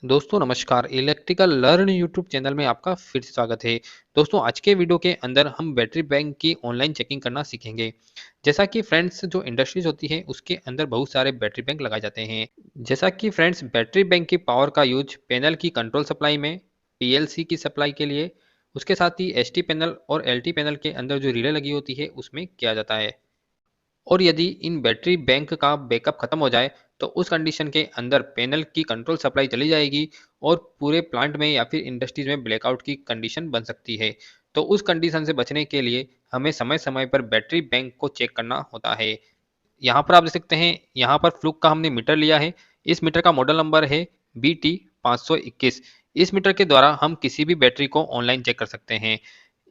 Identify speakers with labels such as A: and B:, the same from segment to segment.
A: दोस्तों नमस्कार। Electrical learn YouTube channel में आपका फिर से स्वागत है। दोस्तों आज के वीडियो के अंदर हम बैटरी बैंक की ऑनलाइन चेकिंग करना सीखेंगे। जैसा कि फ्रेंड्स जो इंडस्ट्रीज होती है उसके अंदर बहुत सारे बैटरी बैंक लगाए जाते हैं। जैसा कि फ्रेंड्स बैटरी बैंक की पावर का यूज पैनल की कंट्रोल सप्लाई में, पीएलसी की सप्लाई के लिए, उसके साथ ही एसटी पैनल और एलटी पैनल के अंदर जो रिले लगी होती है उसमें किया जाता है। और यदि इन बैटरी बैंक का बैकअप खत्म हो जाए तो उस कंडीशन के अंदर पैनल की कंट्रोल सप्लाई चली जाएगी और पूरे प्लांट में या फिर इंडस्ट्रीज में ब्लैकआउट की कंडीशन बन सकती है। तो उस कंडीशन से बचने के लिए हमें समय समय पर बैटरी बैंक को चेक करना होता है। यहाँ पर आप देख सकते हैं, यहाँ पर फ्लूक का हमने मीटर लिया है। इस मीटर का मॉडल नंबर है BT521। इस मीटर के द्वारा हम किसी भी बैटरी को ऑनलाइन चेक कर सकते हैं।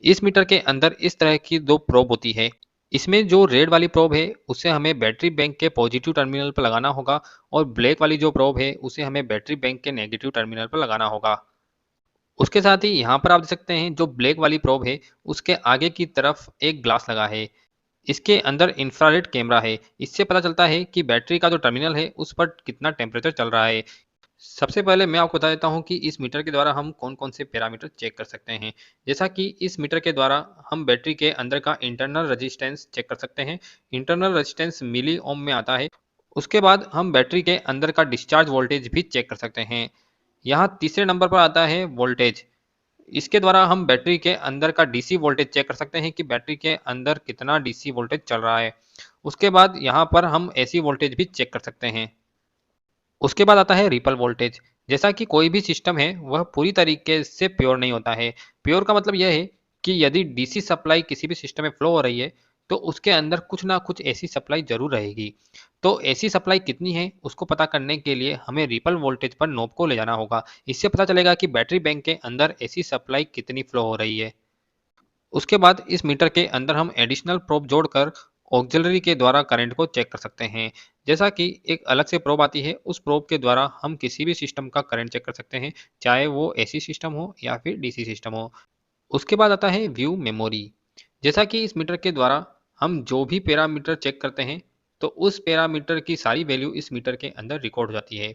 A: इस मीटर के अंदर इस तरह की दो प्रोब होती है। इसमें जो रेड वाली प्रोब है उसे हमें बैटरी बैंक के पॉजिटिव टर्मिनल पर लगाना होगा और ब्लैक वाली जो प्रोब है उसे हमें बैटरी बैंक के नेगेटिव टर्मिनल पर लगाना होगा। उसके साथ ही यहाँ पर आप देख सकते हैं जो ब्लैक वाली प्रोब है उसके आगे की तरफ एक ग्लास लगा है। इसके अंदर इंफ्रारेड कैमरा है। इससे पता चलता है कि बैटरी का जो टर्मिनल है उस पर कितना टेम्परेचर चल रहा है। सबसे पहले मैं आपको बता देता हूँ कि इस मीटर के द्वारा हम कौन-कौन से पैरामीटर चेक कर सकते हैं। जैसा कि इस मीटर के द्वारा हम बैटरी के अंदर का इंटरनल रेजिस्टेंस चेक कर सकते हैं। इंटरनल रेजिस्टेंस मिली ओम में आता है। उसके बाद हम बैटरी के अंदर का डिस्चार्ज वोल्टेज भी चेक कर सकते हैं। यहाँ तीसरे नंबर पर आता है वोल्टेज। इसके द्वारा हम बैटरी के अंदर का डीसी वोल्टेज चेक कर सकते हैं कि बैटरी के अंदर कितना डीसी वोल्टेज चल रहा है। उसके बाद यहाँ पर हम एसी वोल्टेज भी चेक कर सकते हैं। उसके बाद आता है रिपल वोल्टेज। जैसा कि कोई भी सिस्टम है वह पूरी तरीके से प्योर नहीं होता है। प्योर का मतलब यह है कि यदि डीसी सप्लाई किसी भी सिस्टम में फ्लो हो रही है तो उसके अंदर कुछ ना कुछ ऐसी सप्लाई जरूर रहेगी। तो ऐसी सप्लाई कितनी है उसको पता करने के लिए हमें रिपल वोल्टेज पर नोब को ले जाना होगा। इससे पता चलेगा कि बैटरी बैंक के अंदर ऐसी सप्लाई कितनी फ्लो हो रही है। उसके बाद इस मीटर के अंदर हम एडिशनल प्रोब जोड़कर ऑक्सिलरी के द्वारा करंट को चेक कर सकते हैं। जैसा कि एक अलग से प्रोब आती है, उस प्रोब के द्वारा हम किसी भी सिस्टम का करंट चेक कर सकते हैं, चाहे वो एसी सिस्टम हो या फिर डीसी सिस्टम हो। उसके बाद आता है व्यू मेमोरी। जैसा कि इस मीटर के द्वारा हम जो भी पैरामीटर चेक करते हैं तो उस पैरामीटर की सारी वैल्यू इस मीटर के अंदर रिकॉर्ड हो जाती है।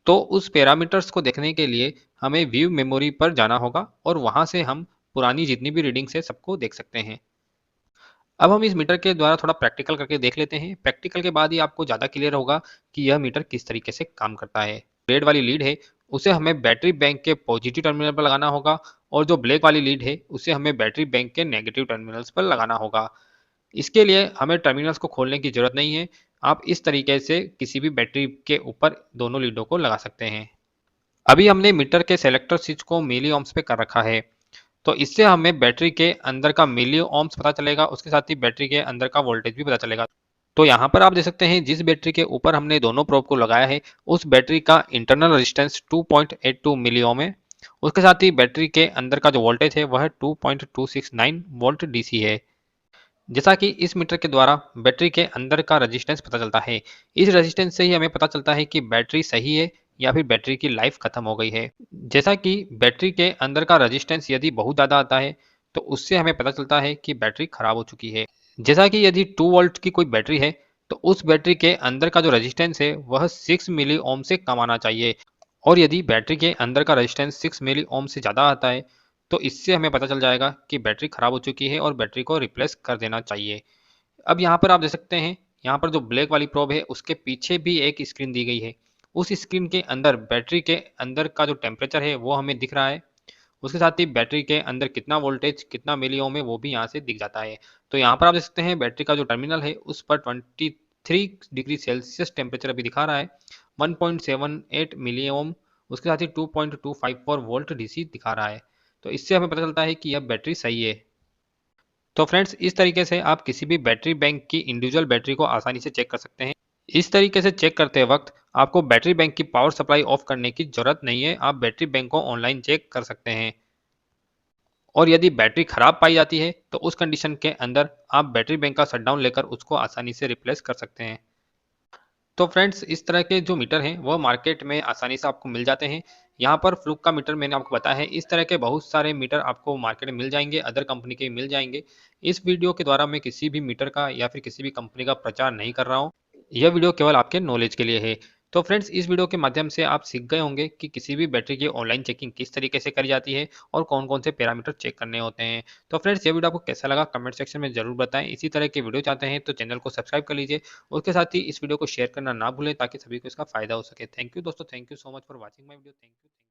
A: तो उस पैरामीटर्स को देखने के लिए हमें व्यू मेमोरी पर जाना होगा और वहां से हम पुरानी जितनी भी रीडिंग्स है सबको देख सकते हैं। अब हम इस मीटर के द्वारा थोड़ा प्रैक्टिकल करके देख लेते हैं। प्रैक्टिकल के बाद ही आपको ज़्यादा क्लियर होगा कि यह मीटर किस तरीके से काम करता है। रेड वाली लीड है उसे हमें बैटरी बैंक के पॉजिटिव टर्मिनल पर लगाना होगा और जो ब्लैक वाली लीड है उसे हमें बैटरी बैंक के नेगेटिव टर्मिनल्स पर लगाना होगा। इसके लिए हमें टर्मिनल्स को खोलने की जरूरत नहीं है। आप इस तरीके से किसी भी बैटरी के ऊपर दोनों लीडों को लगा सकते हैं। अभी हमने मीटर के सेलेक्टर स्विच को मिली ohms पे कर रखा है। तो इससे हमें बैटरी के अंदर का मिली ohms पता चलेगा, उसके साथ ही बैटरी के अंदर का वोल्टेज भी पता चलेगा। तो यहाँ पर आप देख सकते हैं जिस बैटरी के ऊपर हमने दोनों प्रोब को लगाया है उस बैटरी का इंटरनल रेजिस्टेंस 2.82 मिली ओम है। उसके साथ ही बैटरी के अंदर का जो वोल्टेज है वह 2.269 वोल्ट डीसी है। जैसा कि इस मीटर के द्वारा बैटरी के अंदर का रेजिस्टेंस पता चलता है। इस रेजिस्टेंस से ही हमें पता चलता है कि बैटरी सही है या फिर बैटरी की लाइफ खत्म हो गई है। जैसा कि बैटरी के अंदर का रेजिस्टेंस यदि बहुत ज़्यादा आता है तो उससे हमें पता चलता है कि बैटरी खराब हो चुकी है। जैसा कि यदि 2 वोल्ट की कोई बैटरी है तो उस बैटरी के अंदर का जो रेजिस्टेंस है वह 6 मिली ओम से कम आना चाहिए। और यदि बैटरी के अंदर का रेजिस्टेंस 6 मिली ओम से ज़्यादा आता है तो इससे हमें पता चल जाएगा कि बैटरी खराब हो चुकी है और बैटरी को रिप्लेस कर देना चाहिए। अब यहाँ पर आप देख सकते हैं, यहाँ पर जो ब्लैक वाली प्रोब है उसके पीछे भी एक स्क्रीन दी गई है। उस स्क्रीन के अंदर बैटरी के अंदर का जो टेम्परेचर है वो हमें दिख रहा है। उसके साथ ही बैटरी के अंदर कितना वोल्टेज कितना मिली ओम है वो भी यहाँ से दिख जाता है। तो यहाँ पर आप देख सकते हैं बैटरी का जो टर्मिनल है उस पर 23 डिग्री सेल्सियस टेम्परेचर अभी दिखा रहा है। 1.78 मिली ओम, उसके साथ ही 2.254 वोल्ट डीसी दिखा रहा है। तो इससे हमें पता चलता है कि यह बैटरी सही है। तो फ्रेंड्स इस तरीके से आप किसी भी बैटरी बैंक की इंडिविजुअल बैटरी को आसानी से चेक कर सकते हैं। इस तरीके से चेक करते वक्त आपको बैटरी बैंक की पावर सप्लाई ऑफ करने की जरूरत नहीं है। आप बैटरी बैंक को ऑनलाइन चेक कर सकते हैं। और यदि बैटरी खराब पाई जाती है तो उस कंडीशन के अंदर आप बैटरी बैंक का शटडाउन लेकर उसको आसानी से रिप्लेस कर सकते हैं। तो फ्रेंड्स इस तरह के जो मीटर हैं वो मार्केट में आसानी से आपको मिल जाते हैं। यहाँ पर फ्लूक का मीटर मैंने आपको बताया है। इस तरह के बहुत सारे मीटर आपको मार्केट में मिल जाएंगे, अदर कंपनी के मिल जाएंगे। इस वीडियो के द्वारा मैं किसी भी मीटर का या फिर किसी भी कंपनी का प्रचार नहीं कर रहा हूँ। यह वीडियो केवल आपके नॉलेज के लिए है। तो फ्रेंड्स इस वीडियो के माध्यम से आप सीख गए होंगे कि किसी भी बैटरी की ऑनलाइन चेकिंग किस तरीके से करी जाती है और कौन-कौन से पैरामीटर चेक करने होते हैं। तो फ्रेंड्स ये वीडियो आपको कैसा लगा कमेंट सेक्शन में ज़रूर बताएँ। इसी तरह के वीडियो चाहते हैं तो चैनल को सब्सक्राइब कर लीजिए। उसके साथ ही इस वीडियो को शेयर करना ना भूलें ताकि सभी को इसका फ़ायदा हो सके। थैंक यू दोस्तों, thank you so much for watching my video. Thank you.